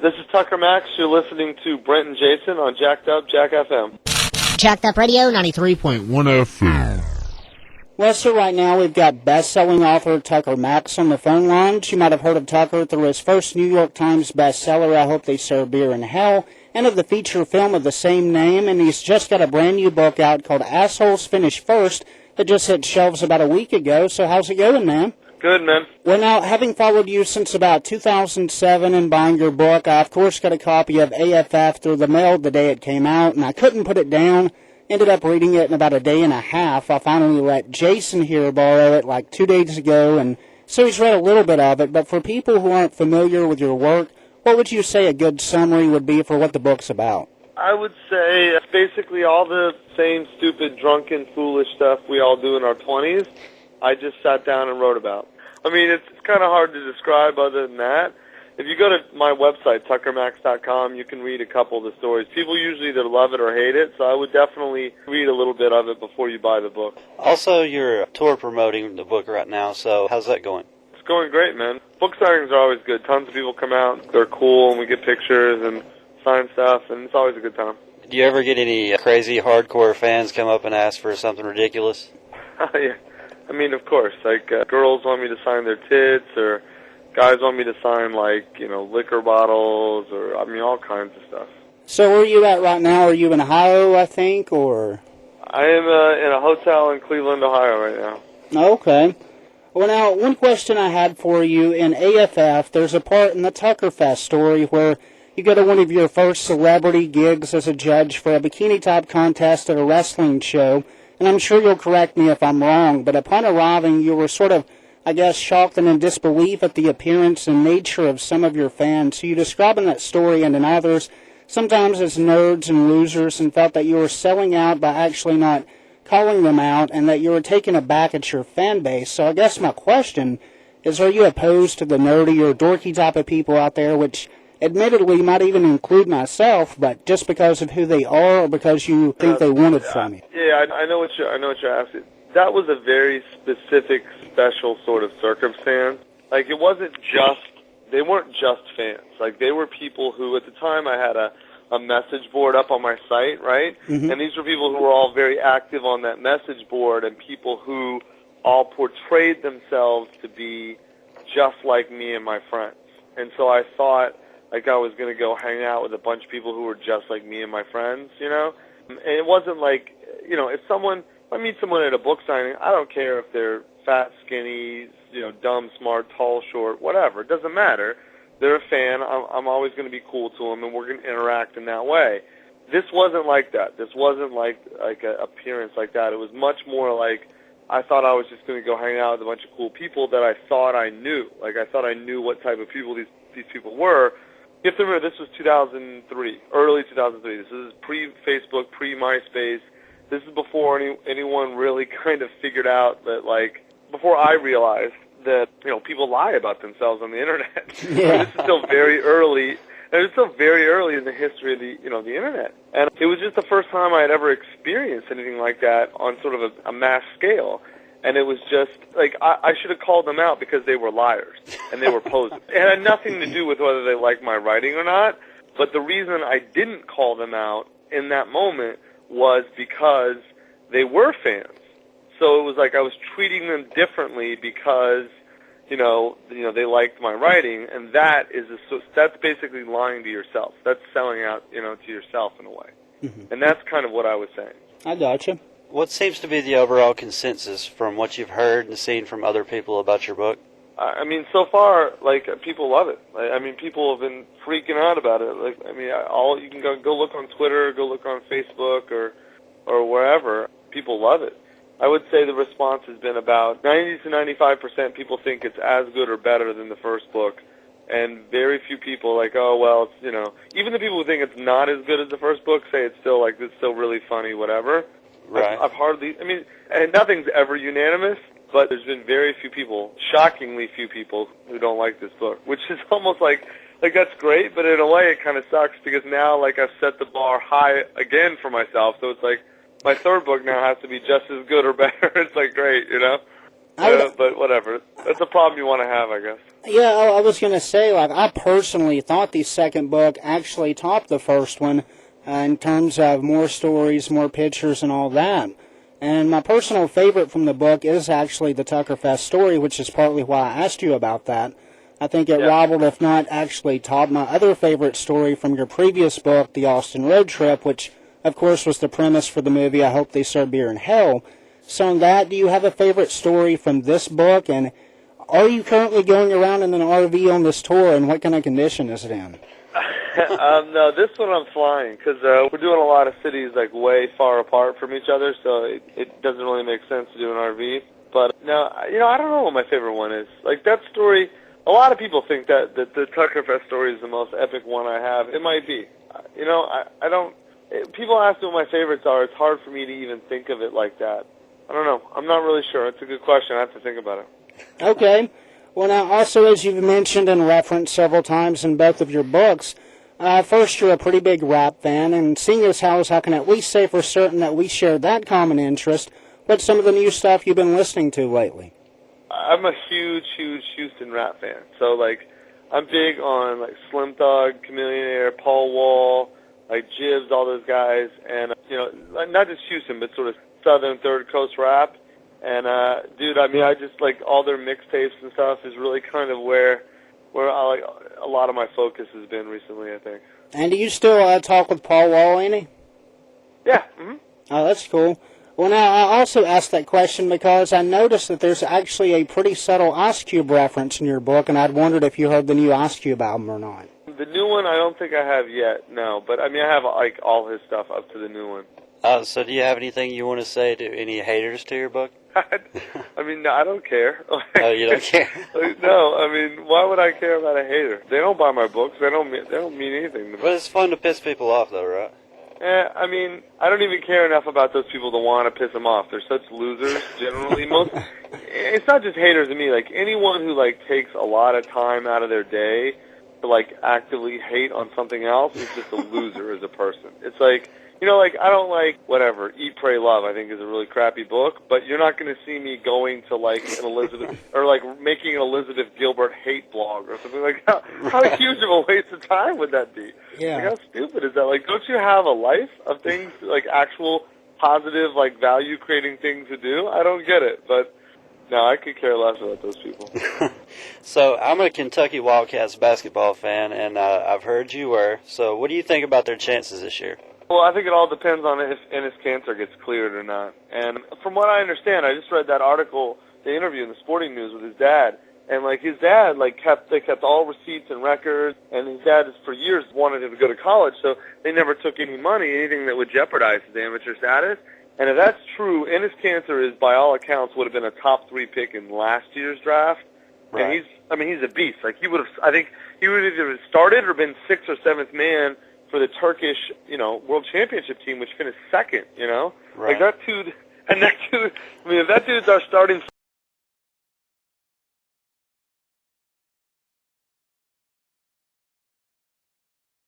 This is Tucker Max. You're listening to Brent and Jason on Jacked Up, Jack FM. Jacked Up Radio, 93.1 FM. Well, so right now we've got best-selling author Tucker Max on the phone lines. You might have heard of Tucker through his first New York Times bestseller, I Hope They Serve Beer in Hell, and of the feature film of the same name, and he's just got a brand new book out called Assholes Finish First that just hit shelves about a week ago. So how's it going, man? Good, man. Well, now, having followed you since about 2007 and buying your book, I, of course, got a copy of AFF through the mail the day it came out, and I couldn't put it down. Ended up reading it in about a day and a half. I finally let Jason here borrow it like 2 days ago, and so he's read a little bit of it. But for people who aren't familiar with your work, what would you say a good summary would be for what the book's about? I would say it's basically all the same stupid, drunken, foolish stuff we all do in our 20s. I just sat down and wrote about. I mean, it's kind of hard to describe other than that. If you go to my website, tuckermax.com, you can read a couple of the stories. People usually either love it or hate it, so I would definitely read a little bit of it before you buy the book. Also, you're tour promoting the book right now, so how's that going? It's going great, man. Book signings are always good. Tons of people come out. They're cool, and we get pictures and sign stuff, and it's always a good time. Do you ever get any crazy hardcore fans come up and ask for something ridiculous? Yeah. I mean, of course. Like, girls want me to sign their tits, or guys want me to sign, like, liquor bottles, or, I mean, all kinds of stuff. So where are you at right now? Are you in Ohio, I think, or? I am in a hotel in Cleveland, Ohio right now. Okay. Well, now, one question I had for you, in AFF, there's a part in the Tucker Fest story where you go to one of your first celebrity gigs as a judge for a bikini-top contest at a wrestling show, and I'm sure you'll correct me if I'm wrong, but upon arriving, you were sort of, I guess, shocked and in disbelief at the appearance and nature of some of your fans. So you describe in that story and in others, sometimes as nerds and losers, and felt that you were selling out by actually not calling them out, and that you were taken aback at your fan base. So I guess my question is, are you opposed to the nerdy or dorky type of people out there, which admittedly might even include myself, but just because of who they are or because you think they want it from you? Yeah, I know what you're asking. That was a very specific, special sort of circumstance. Like, it wasn't just, they weren't just fans. Like, they were people who, at the time, I had a message board up on my site, right? Mm-hmm. And these were people who were all very active on that message board, and people who all portrayed themselves to be just like me and my friends. And so I thought, like, I was going to go hang out with a bunch of people who were just like me and my friends, And it wasn't like, if I meet someone at a book signing, I don't care if they're fat, skinny, dumb, smart, tall, short, whatever. It doesn't matter. They're a fan. I'm always going to be cool to them, and we're going to interact in that way. This wasn't like that. This wasn't like an appearance like that. It was much more like I thought I was just going to go hang out with a bunch of cool people that I thought I knew. Like, I thought I knew what type of people these people were. You have to remember, this was 2003, early 2003. This is pre-Facebook, pre-MySpace. This is before anyone really kind of figured out that, like, before I realized that, people lie about themselves on the internet. Yeah. This is still very early, and it's still very early in the history of the internet. And it was just the first time I had ever experienced anything like that on sort of a mass scale. And it was just, like, I should have called them out because they were liars, and they were posers. It had nothing to do with whether they liked my writing or not, but the reason I didn't call them out in that moment was because they were fans. So it was like I was treating them differently because, they liked my writing, and that's basically lying to yourself. That's selling out, to yourself in a way. Mm-hmm. And that's kind of what I was saying. I gotcha. What seems to be the overall consensus from what you've heard and seen from other people about your book? I mean, so far, like, people love it. I mean, people have been freaking out about it. Like, I mean, you can go look on Twitter, go look on Facebook, or wherever. People love it. I would say the response has been about 90 to 95% people think it's as good or better than the first book, and very few people like, oh, well, it's, even the people who think it's not as good as the first book say it's still, like, it's still really funny, whatever. Right. I've hardly, and nothing's ever unanimous, but there's been very few people, shockingly few people, who don't like this book, which is almost like that's great, but in a way it kind of sucks because now, like, I've set the bar high again for myself, so it's like my third book now has to be just as good or better. It's like great, But whatever. That's a problem you want to have, I guess. Yeah, I was going to say, like, I personally thought the second book actually topped the first one in terms of more stories, more pictures, and all that. And my personal favorite from the book is actually the Tuckerfest story, which is partly why I asked you about that. I think it rivaled, if not actually topped, my other favorite story from your previous book, The Austin Road Trip, which, of course, was the premise for the movie I Hope They Serve Beer in Hell. So on that, do you have a favorite story from this book? And are you currently going around in an RV on this tour, and what kind of condition is it in? No, this one I'm flying, because we're doing a lot of cities like way far apart from each other, so it doesn't really make sense to do an RV. But no, I don't know what my favorite one is. Like that story, a lot of people think that the Tuckerfest story is the most epic one I have. It might be. I don't. People ask me what my favorites are. It's hard for me to even think of it like that. I don't know. I'm not really sure. It's a good question. I have to think about it. Okay. Well, now, also, as you've mentioned and referenced several times in both of your books, first, you're a pretty big rap fan, and seeing as how I can at least say for certain that we share that common interest, what's some of the new stuff you've been listening to lately? I'm a huge Houston rap fan. So, like, I'm big on, like, Slim Thug, Chameleon Air, Paul Wall, like, Jibbs, all those guys, and, not just Houston, but sort of Southern Third Coast rap. And, dude, I just, like, all their mixtapes and stuff is really kind of where I, like, a lot of my focus has been recently, I think. And do you still talk with Paul Wall, any? Yeah. Mm-hmm. Oh, that's cool. Well, now, I also asked that question because I noticed that there's actually a pretty subtle Ice Cube reference in your book, and I'd wondered if you heard the new Ice Cube album or not. The new one, I don't think I have yet, no. But, I have, like, all his stuff up to the new one. So do you have anything you want to say to any haters to your book? No, I don't care. Oh, you don't care? No, why would I care about a hater? They don't buy my books. They don't mean anything to me. But it's fun to piss people off, though, right? I don't even care enough about those people to want to piss them off. They're such losers, generally. It's not just haters to me. Like, anyone who, like, takes a lot of time out of their day to, like, actively hate on something else is just a loser as a person. It's like, I don't like, whatever, Eat, Pray, Love, I think is a really crappy book, but you're not going to see me going to, like, an Elizabeth, or, like, making an Elizabeth Gilbert hate blog or something like that. How huge of a waste of time would that be? Yeah. Like, how stupid is that? Like, don't you have a life of things, like, actual positive, like, value-creating things to do? I don't get it, but, no, I could care less about those people. So, I'm a Kentucky Wildcats basketball fan, and I've heard you were. So, what do you think about their chances this year? Well, I think it all depends on if Enes Kanter gets cleared or not. And from what I understand, I just read that article, the interview in the Sporting News with his dad, and like his dad, like they kept all receipts and records, and his dad for years wanted him to go to college, so they never took any money, anything that would jeopardize his amateur status. And if that's true, Enes Kanter is, by all accounts, would have been a top 3 pick in last year's draft. Right. And he's a beast. Like I think he would have either started or been 6th or 7th man for the Turkish, World Championship team, which finished second, Right. Like that dude, if that dude's our starting